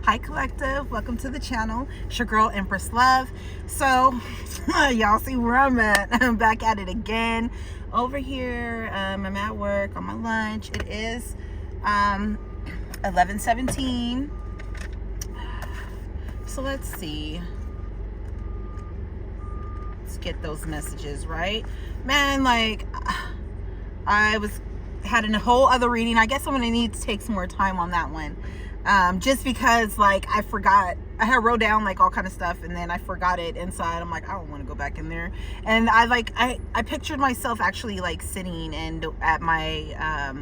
Hi collective, welcome to the channel. It's your girl Empress Love. So y'all see where I'm at. I'm back at it again over here. I'm at work on my lunch. It is 11:17. So let's see, let's get those messages right, man. Like I had a whole other reading. I guess I'm gonna need to take some more time on that one, just because like I forgot. I had wrote down like all kind of stuff and then I forgot it inside. I'm like, I don't want to go back in there. And I pictured myself actually like sitting and at my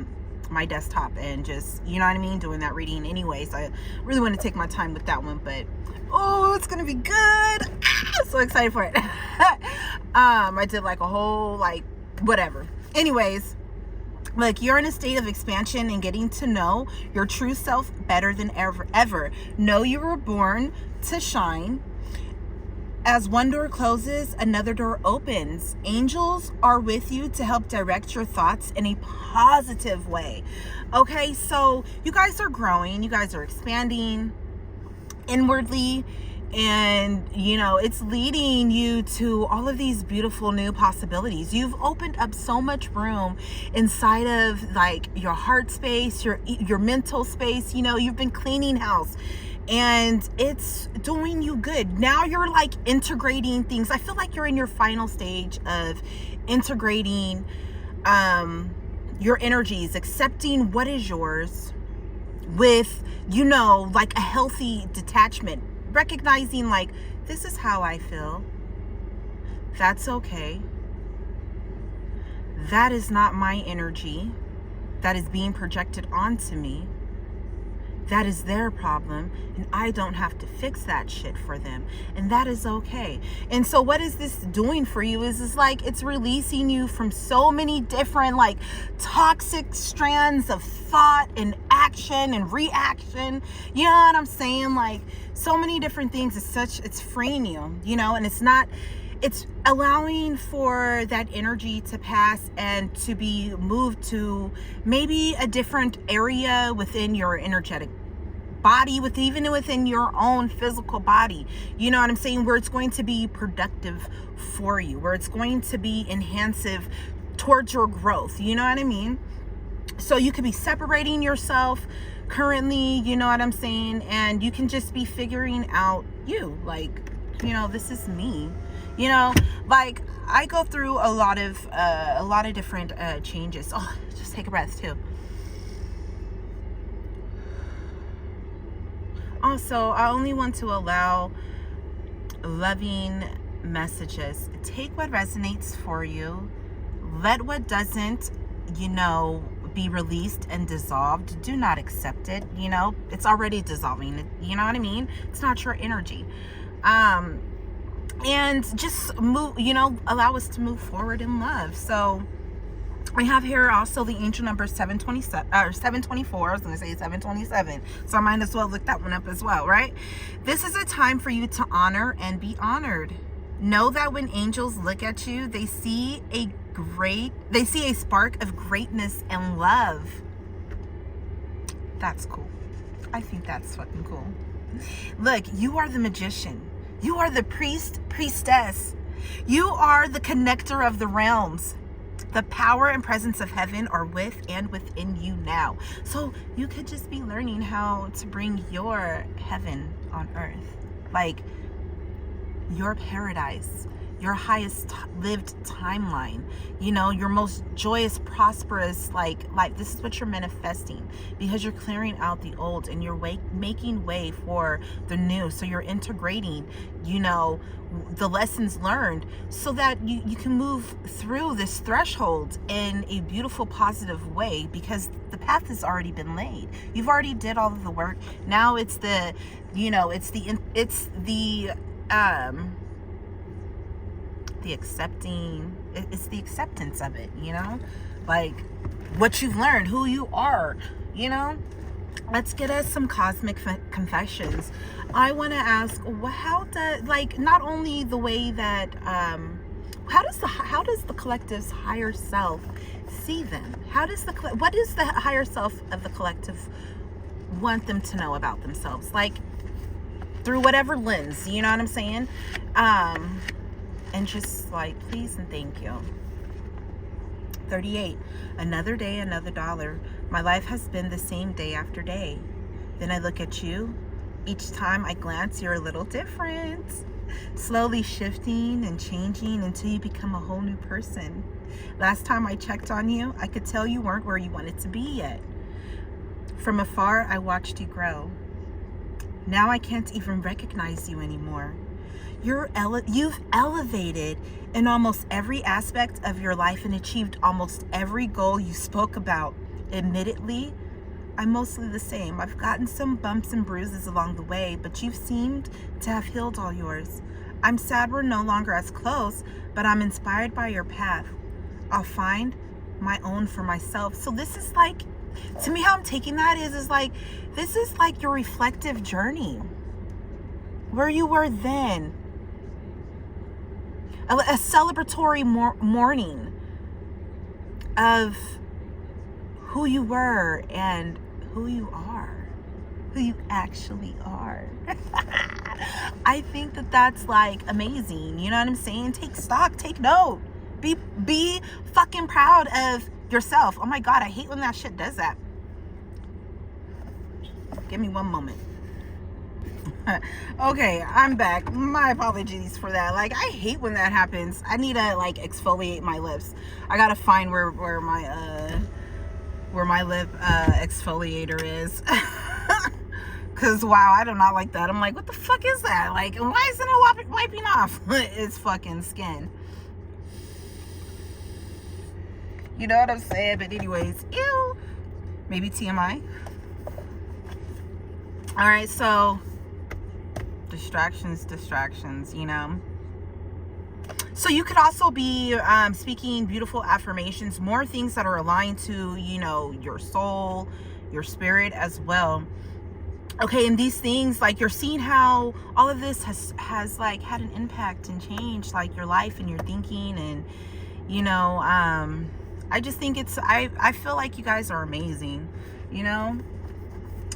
my desktop and just, you know what I mean, doing that reading anyway. So I really want to take my time with that one, but oh, it's gonna be good. So excited for it. I did like a whole like whatever. Anyways, like you're in a state of expansion and getting to know your true self better than ever. Know you were born to shine. As one door closes, another door opens. Angels are with you to help direct your thoughts in a positive way. Okay, so you guys are growing, you guys are expanding inwardly, and you know it's leading you to all of these beautiful new possibilities. You've opened up so much room inside of like your heart space, your mental space. You know, you've been cleaning house and it's doing you good. Now you're like integrating things. I feel like you're in your final stage of integrating your energies, accepting what is yours with, you know, like a healthy detachment, recognizing like, this is how I feel. That's okay. That is not my energy that is being projected onto me. That is their problem, and I don't have to fix that shit for them, and that is okay. And so what is this doing for you is like it's releasing you from so many different like toxic strands of thought and action and reaction. You know what I'm saying? Like so many different things. It's freeing you, you know, and it's allowing for that energy to pass and to be moved to maybe a different area within your energetic body, even within your own physical body. You know what I'm saying? Where it's going to be productive for you, where it's going to be enhancive towards your growth. You know what I mean? So you could be separating yourself currently, you know what I'm saying? And you can just be figuring out you, like, you know, this is me. You know, like I go through a lot of different changes. Oh, just take a breath too. Also, I only want to allow loving messages. Take what resonates for you. Let what doesn't, you know, be released and dissolved. Do not accept it. You know, it's already dissolving. You know what I mean? It's not your energy. And just move, you know, allow us to move forward in love. So I have here also the angel number 727 or 724. I was going to say 727. So I might as well look that one up as well, right? This is a time for you to honor and be honored. Know that when angels look at you, they see a spark of greatness and love. That's cool. I think that's fucking cool. Look, you are the magician. You are the priestess. You are the connector of the realms. The power and presence of heaven are with and within you now. So you could just be learning how to bring your heaven on earth. Like your paradise, your highest lived timeline, you know, your most joyous, prosperous like life. This is what you're manifesting because you're clearing out the old and you're making way for the new. So you're integrating, you know, the lessons learned so that you can move through this threshold in a beautiful, positive way because the path has already been laid. You've already did all of the work. Now it's the, you know, it's the acceptance of it, you know, like what you've learned, who you are, you know. Let's get us some cosmic confessions. I want to ask, how does, like, not only the way that how does the collective's higher self see them? What is the higher self of the collective want them to know about themselves, like through whatever lens, you know what I'm saying? And just like, please and thank you. 38. Another day, another dollar. My life has been the same day after day. Then I look at you. Each time I glance, you're a little different. Slowly shifting and changing until you become a whole new person. Last time I checked on you, I could tell you weren't where you wanted to be yet. From afar, I watched you grow. Now I can't even recognize you anymore. You've elevated in almost every aspect of your life and achieved almost every goal you spoke about. Admittedly, I'm mostly the same. I've gotten some bumps and bruises along the way, but you've seemed to have healed all yours. I'm sad we're no longer as close, but I'm inspired by your path. I'll find my own for myself. So this is like, to me, how I'm taking that is like, this is like your reflective journey. Where you were then. A celebratory morning of who you were and who you are, who you actually are. I think that that's like amazing. You know what I'm saying? Take stock, take note, be fucking proud of yourself. Oh my God, I hate when that shit does that. Give me one moment. Okay, I'm back. My apologies for that. Like, I hate when that happens. I need to like exfoliate my lips. I gotta find where my lip exfoliator is. Cause wow, I do not like that. I'm like, what the fuck is that? Like, why isn't it wiping off? It's fucking skin. You know what I'm saying? But anyways, ew. Maybe TMI. All right, so distractions, you know. So you could also be speaking beautiful affirmations, more things that are aligned to, you know, your soul, your spirit as well. Okay, and these things, like, you're seeing how all of this has like had an impact and changed like your life and your thinking, and you know, I just think it's, I feel like you guys are amazing, you know.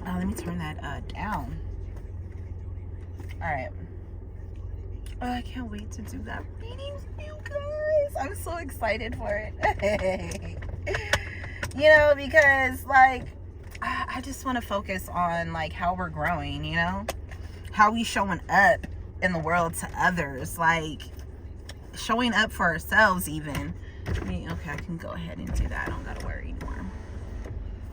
Let me turn that down. All right. Oh, I can't wait to do that reading with you guys. I'm so excited for it. You know, because like, I just want to focus on like how we're growing, you know, how we showing up in the world to others, like showing up for ourselves even. Okay, I can go ahead and do that. I don't gotta worry anymore.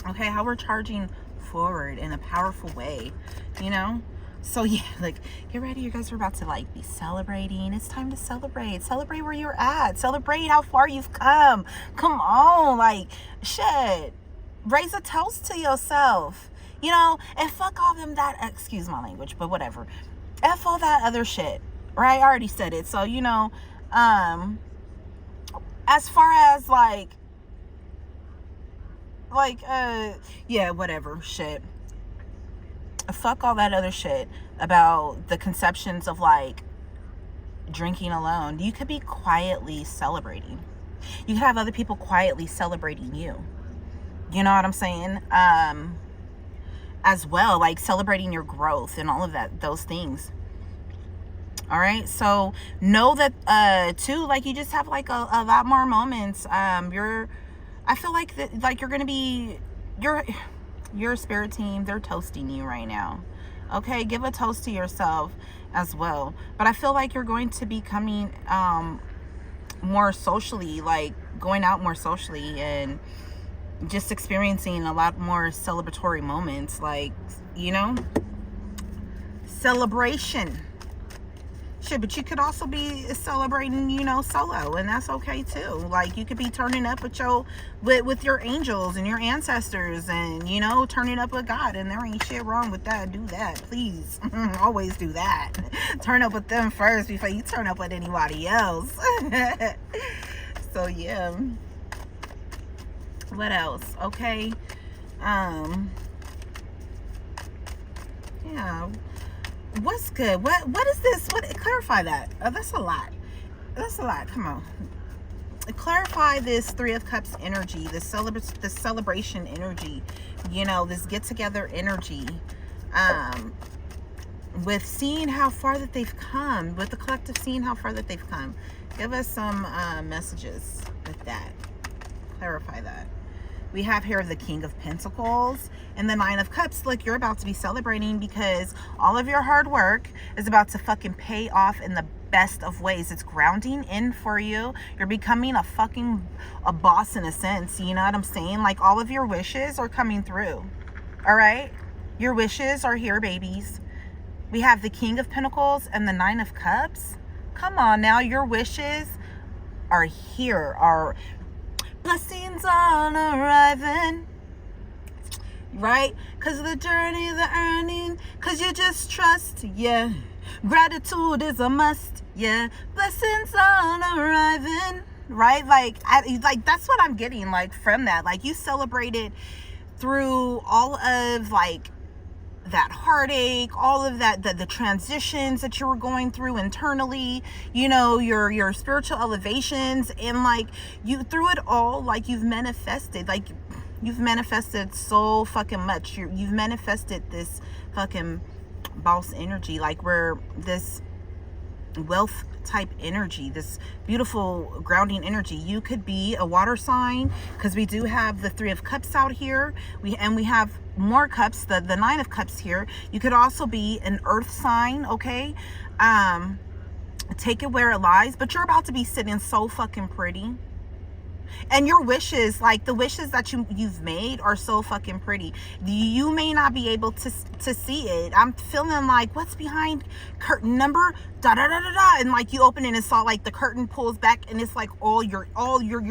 Okay, how we're charging forward in a powerful way, you know. So yeah, like, get ready. You guys are about to like be celebrating. It's time to celebrate where you're at, celebrate how far you've come on, like, shit, raise a toast to yourself, you know, and fuck all them that, excuse my language, but whatever, F all that other shit, right? I already said it. So, you know, as far as like yeah, whatever shit, fuck all that other shit about the conceptions of like drinking alone. You could be quietly celebrating. You could have other people quietly celebrating you. You know what I'm saying? As well, like celebrating your growth and all of that, those things. All right, so know that too, like, you just have like a lot more moments. I feel like that, like, you're gonna be, your spirit team, they're toasting you right now. Okay, give a toast to yourself as well. But I feel like you're going to be coming more socially, like going out more socially and just experiencing a lot more celebratory moments, like, you know, celebration. Shit, but you could also be celebrating, you know, solo, and that's okay too. Like, you could be turning up with your angels and your ancestors, and, you know, turning up with God, and there ain't shit wrong with that. Do that, please. Always do that. Turn up with them first before you turn up with anybody else. So yeah. What else? Okay. Yeah. What's good? What is this? What, clarify that. That's a lot. Come on. clarify this Three of Cups energy, this celebration energy, you know, this get together energy, with seeing how far that they've come, with the collective seeing how far that they've come. Give us some messages with that. Clarify that. We have here the King of Pentacles and the Nine of Cups. Look, you're about to be celebrating because all of your hard work is about to fucking pay off in the best of ways. It's grounding in for you. You're becoming a boss in a sense. You know what I'm saying? Like, all of your wishes are coming through. All right? Your wishes are here, babies. We have the King of Pentacles and the Nine of Cups. Come on now. Your wishes are here. Are blessings on arriving, right? Because of the journey, the earning, because you just trust, yeah. Gratitude is a must, yeah. Blessings on arriving, right? Like, like that's what I'm getting, like, from that. Like, you celebrated through all of, like, that heartache, all of that, the transitions that you were going through internally, you know, your spiritual elevations, and like, you through it all, like, you've manifested so fucking much. You've manifested this fucking boss energy, like, where this wealth type energy, this beautiful grounding energy. You could be a water sign, because we do have the Three of Cups out here. We have more cups, the Nine of Cups here. You could also be an earth sign, okay? Take it where it lies, but you're about to be sitting so fucking pretty. And your wishes, like the wishes that you've made, are so fucking pretty. You may not be able to see it. I'm feeling like, what's behind curtain number da da da da da, and like, you open it and saw, like, the curtain pulls back, and it's like all your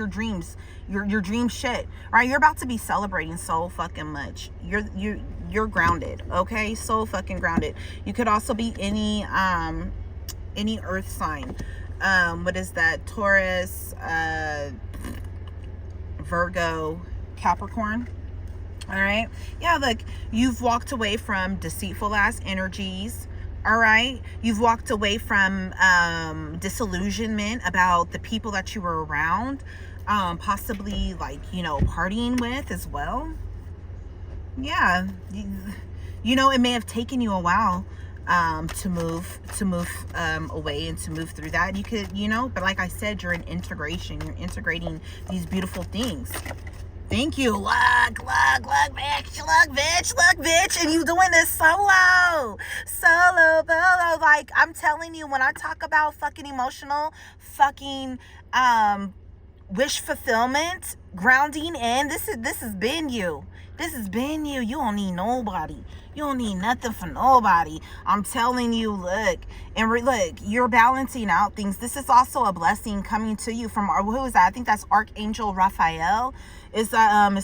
dreams, your dream shit, right? You're about to be celebrating so fucking much. You're grounded, okay? So fucking grounded. You could also be any earth sign. What is that? Taurus, Virgo, Capricorn. All right. Yeah, look, you've walked away from deceitful ass energies. All right. You've walked away from disillusionment about the people that you were around, possibly, like, you know, partying with as well. Yeah. You know, it may have taken you a while to move away and to move through that. You could, you know, but like I said, you're in integration. You're integrating these beautiful things. Thank you. Look, bitch. And you doing this solo, bolo. Like, I'm telling you, when I talk about fucking emotional, fucking, wish fulfillment, grounding in, this has been you. This has been you. You don't need nobody. You don't need nothing for nobody. I'm telling you, look. And look, you're balancing out things. This is also a blessing coming to you from, who is that? I think that's Archangel Raphael. It's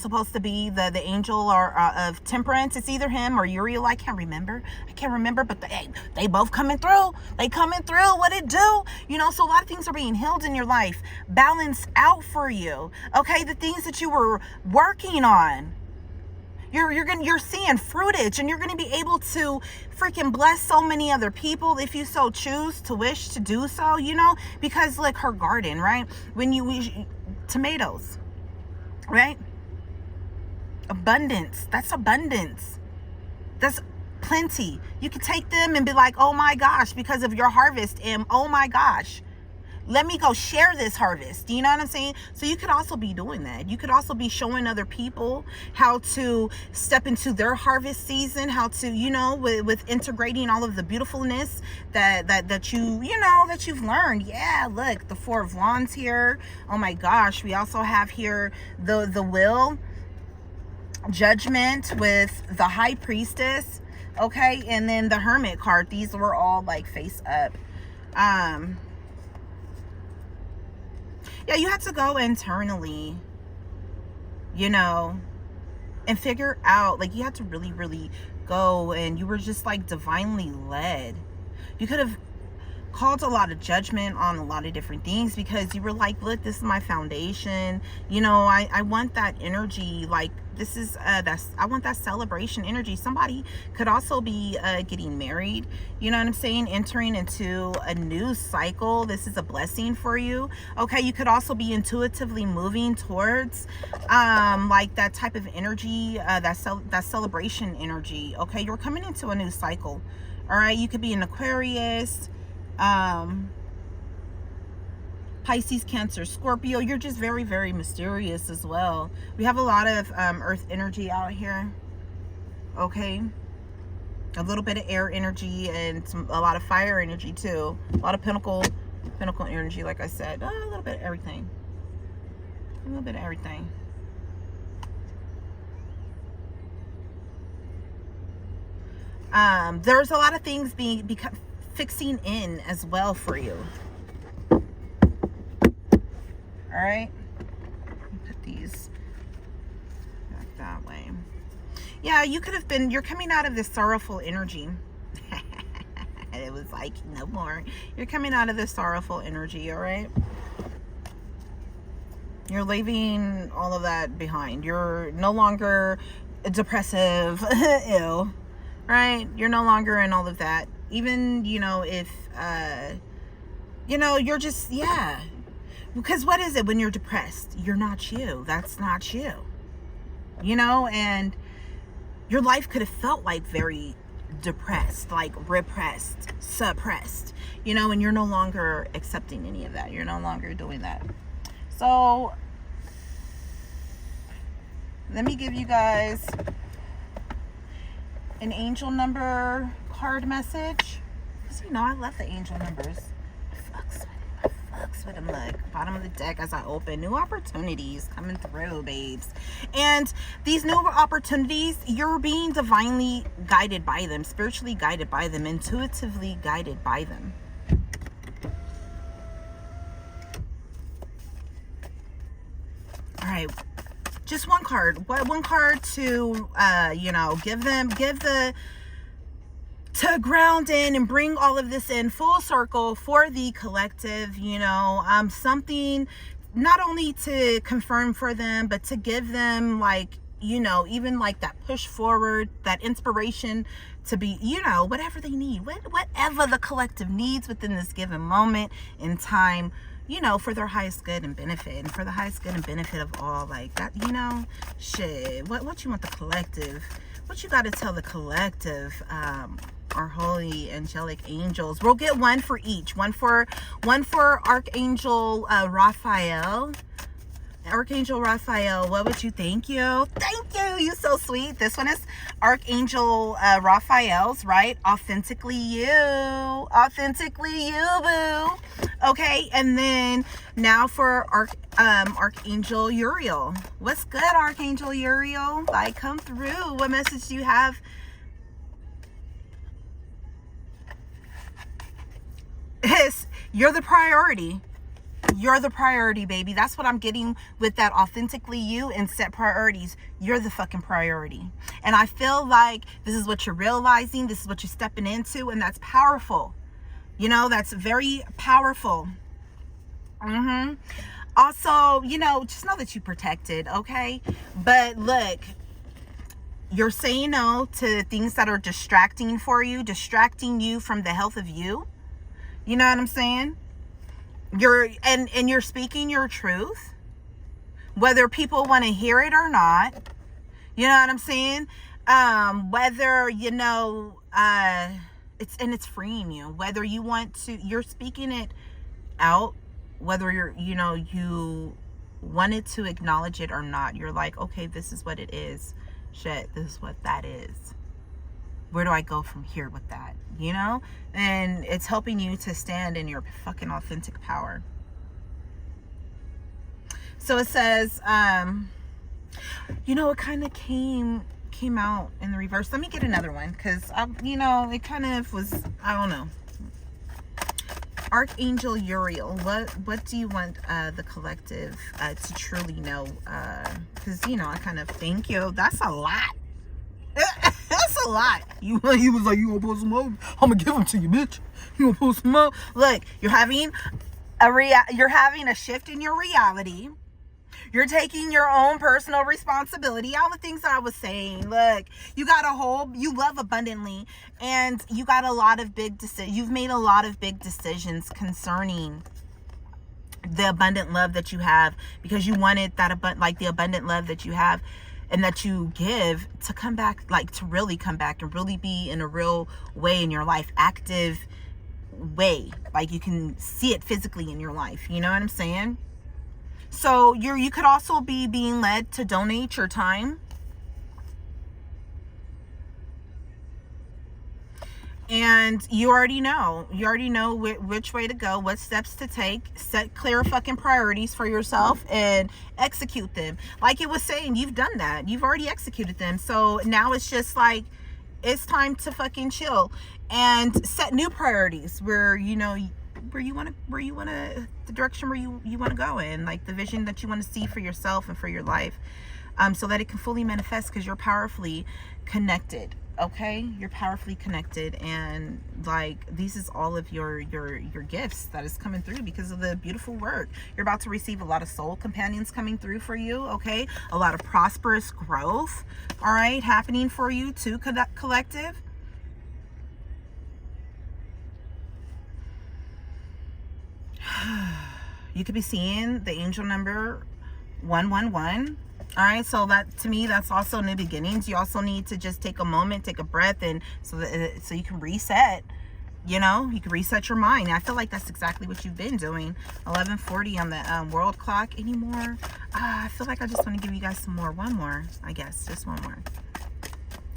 supposed to be the angel of temperance. It's either him or Uriel. I can't remember, but they both coming through. They coming through. What it do? You know, so a lot of things are being healed in your life, balanced out for you. Okay, the things that you were working on, you're seeing fruitage, and you're gonna be able to freaking bless so many other people if you so choose to wish to do so, you know, because like her garden, right? When tomatoes, right? Abundance. That's plenty. You can take them and be like, oh my gosh, because of your harvest, and oh my gosh, let me go share this harvest. You know what I'm saying? So you could also be doing that. You could also be showing other people how to step into their harvest season, how to, you know, with integrating all of the beautifulness that you've learned. Yeah, look, the Four of Wands here. Oh my gosh. We also have here the Will, Judgment with the High Priestess. Okay, and then the Hermit card. These were all like face up. Yeah, you had to go internally, you know, and figure out, like, you had to really, really go, and you were just like divinely led. You could have called a lot of judgment on a lot of different things, because you were like, look, this is my foundation. You know, I want that energy, like This is I want that celebration energy. Somebody could also be getting married, you know what I'm saying, entering into a new cycle. This is a blessing for you. Okay, you could also be intuitively moving towards like that type of energy, that celebration energy. Okay, you're coming into a new cycle. All right, you could be an Aquarius, Pisces, Cancer, Scorpio. You're just very, very mysterious as well. We have a lot of earth energy out here. Okay, a little bit of air energy and a lot of fire energy too. A lot of pinnacle energy, like I said. A little bit of everything. A little bit of everything. There's a lot of things fixing in as well for you. All right, put these back that way. Yeah, you could have been, you're coming out of this sorrowful energy. It was like, no more. You're coming out of this sorrowful energy, all right? You're leaving all of that behind. You're no longer depressive, ill, right? You're no longer in all of that. Even, you know, if, you know, you're just, yeah. Because what is it when you're depressed? You're not you. That's not you. You know, and your life could have felt like very depressed, like repressed, suppressed, you know, and you're no longer accepting any of that. You're no longer doing that. So let me give you guys an angel number card message. Because, you know, I love the angel numbers. With them, look, bottom of the deck as I open. New opportunities coming through, babes. And these new opportunities, you're being divinely guided by them, spiritually guided by them, intuitively guided by them. All right, just one card. One card to you know, to ground in and bring all of this in full circle for the collective, you know, something not only to confirm for them, but to give them, like, you know, even like that push forward, that inspiration to be, you know, whatever they need, whatever the collective needs within this given moment in time, you know, for their highest good and benefit, and for the highest good and benefit of all, like that, you know, shit, what you want the collective, what you got to tell the collective, our holy angelic angels. We'll get one for each. One for Archangel Raphael. Archangel Raphael, what would you? Thank you. Thank you. You're so sweet. This one is Archangel Raphael's, right? Authentically you. Authentically you, boo. Okay, and then now for Archangel Uriel. What's good, Archangel Uriel? Like, come through. What message do you have? You're the priority. You're the priority, baby. That's what I'm getting with that authentically you and set priorities. You're the fucking priority. And I feel like this is what you're realizing. This is what you're stepping into. And that's powerful. You know, that's very powerful. Also, you know, just know that you're protected, okay? But look, you're saying no to things that are distracting for you, distracting you from the health of you. You know what I'm saying? You're speaking your truth, whether people want to hear it or not. You know what I'm saying? Whether, you know, it's freeing you. Whether you want to, you're speaking it out, whether you wanted to acknowledge it or not. You're like, okay, this is what it is. Shit, this is what that is. Where do I go from here with that? You know? And it's helping you to stand in your fucking authentic power. So it says, you know, it kind of came out in the reverse. Let me get another one, because, you know, it kind of was, I don't know. Archangel Uriel, what do you want the collective to truly know? Because, you know, I kind of, thank you. That's a lot. That's a lot. He was like, you gonna pull some up? I'm gonna give them to you, bitch. You gonna pull some up? Look, you're having a shift in your reality. You're taking your own personal responsibility. All the things that I was saying. Look, you love abundantly, and you got a lot of big decisions. You've made a lot of big decisions concerning the abundant love that you have, because you wanted that the abundant love that you have and that you give to come back, like to really come back and really be in a real way in your life, active way, like you can see it physically in your life. You know what I'm saying? So you could also be being led to donate your time. And you already know which way to go, what steps to take, set clear fucking priorities for yourself and execute them. Like it was saying, you've done that. You've already executed them. So now it's just like, it's time to fucking chill and set new priorities where, you know, where you want to, the direction where you want to go in, like the vision that you want to see for yourself and for your life, so that it can fully manifest, because you're powerfully connected. Okay, you're powerfully connected, and like this is all of your gifts that is coming through because of the beautiful work. You're about to receive a lot of soul companions coming through for you. Okay, a lot of prosperous growth, all right, happening for you too, collective. You could be seeing the angel number 111. All right, so that, to me, that's also new beginnings. You also need to just take a moment, take a breath, and so you can reset. You know, you can reset your mind. I feel like that's exactly what you've been doing. 11:40 on the world clock. Any more? I feel like I just want to give you guys some more. One more, I guess, just one more.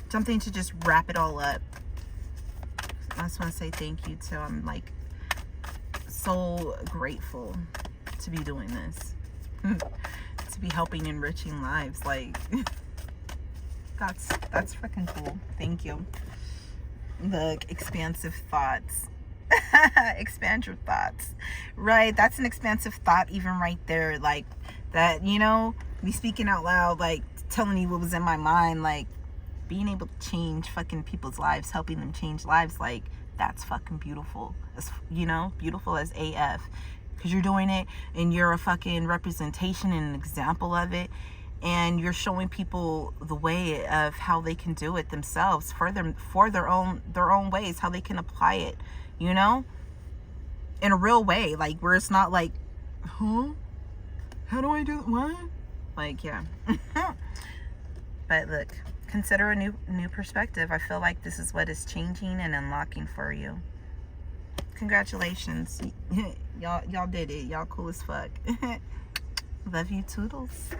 Something to just wrap it all up. I just want to say thank you to. I'm like so grateful to be doing this. To be helping, enriching lives. Like that's freaking cool. Thank you. Look, expansive thoughts. Expand your thoughts, right? That's an expansive thought even right there. Like that, you know, me speaking out loud, like telling you what was in my mind, like being able to change fucking people's lives, helping them change lives. Like that's fucking beautiful. As, you know, beautiful as AF. Because you're doing it and you're a fucking representation and an example of it, and you're showing people the way of how they can do it themselves for their own ways, how they can apply it, you know, in a real way, like where it's not like, huh, how do I do what, like, yeah. But look, consider a new perspective. I feel like this is what is changing and unlocking for you. Congratulations. Y'all did it. Y'all cool as fuck. Love you, toodles.